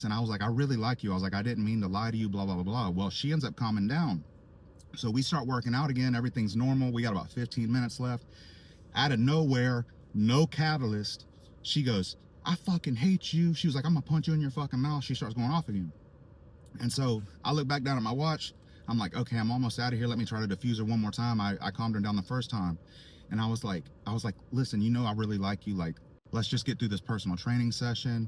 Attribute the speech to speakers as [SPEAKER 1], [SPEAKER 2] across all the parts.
[SPEAKER 1] And I was like, I really like you. I was like, I didn't mean to lie to you, blah, blah, blah, blah. Well, she ends up calming down. So we start working out again. Everything's normal. We got about 15 minutes left. Out of nowhere, no catalyst, she goes, I fucking hate you. She was like, I'm gonna punch you in your fucking mouth. She starts going off again. And so I look back down at my watch. I'm like, okay, I'm almost out of here. Let me try to diffuse her one more time. I calmed her down the first time. And I was like, listen, you know, I really like you. Like, let's just get through this personal training session.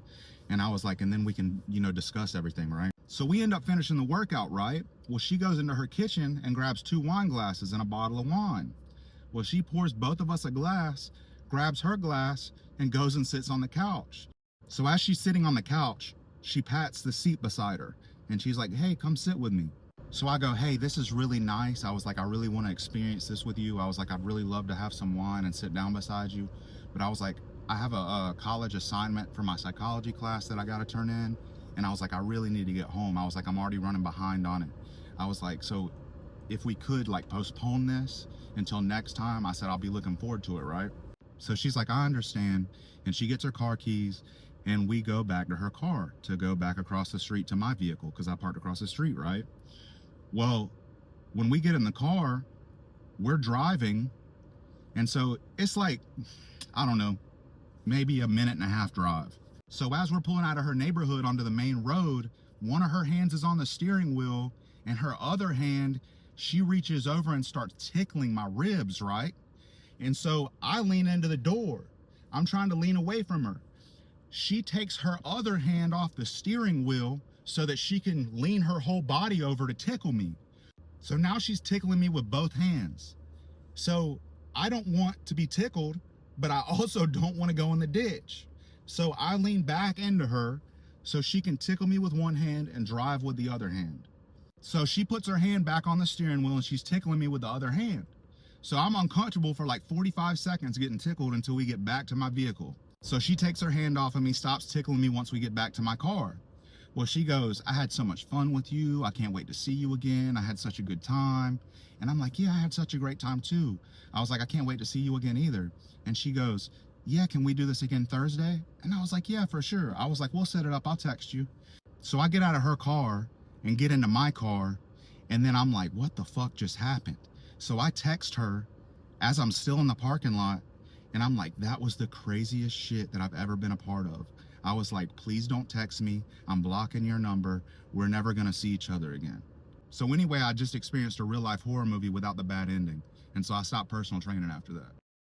[SPEAKER 1] And I was like, and then we can, you know, discuss everything, right? So we end up finishing the workout, right? Well, she goes into her kitchen and grabs 2 wine glasses and a bottle of wine. Well, she pours both of us a glass, grabs her glass, and goes and sits on the couch. So as she's sitting on the couch, she pats the seat beside her. And she's like, hey, come sit with me. So I go, hey, this is really nice. I was like, I really want to experience this with you. I was like, I'd really love to have some wine and sit down beside you. But I was like, I have a college assignment for my psychology class that I got to turn in. And I was like, I really need to get home. I was like, I'm already running behind on it. I was like, so if we could like postpone this until next time, I said, I'll be looking forward to it, right? So she's like, I understand. And she gets her car keys and we go back to her car to go back across the street to my vehicle because I parked across the street, right? Well, when we get in the car, we're driving. And so it's like, I don't know, maybe a 1.5-minute drive. So as we're pulling out of her neighborhood onto the main road, one of her hands is on the steering wheel and her other hand, she reaches over and starts tickling my ribs, right? And so I lean into the door. I'm trying to lean away from her. She takes her other hand off the steering wheel so that she can lean her whole body over to tickle me. So now she's tickling me with both hands. So I don't want to be tickled, but I also don't want to go in the ditch. So I lean back into her so she can tickle me with one hand and drive with the other hand. So she puts her hand back on the steering wheel and she's tickling me with the other hand. So I'm uncomfortable for like 45 seconds getting tickled until we get back to my vehicle. So she takes her hand off of me, stops tickling me once we get back to my car. Well, she goes, I had so much fun with you. I can't wait to see you again. I had such a good time. And I'm like, yeah, I had such a great time too. I was like, I can't wait to see you again either. And she goes, yeah, can we do this again Thursday? And I was like, yeah, for sure. I was like, we'll set it up. I'll text you. So I get out of her car and get into my car. And then I'm like, what the fuck just happened? So I text her as I'm still in the parking lot. And I'm like, that was the craziest shit that I've ever been a part of. I was like, please don't text me. I'm blocking your number. We're never gonna see each other again. So anyway, I just experienced a real life horror movie without the bad ending. And so I stopped personal training after that.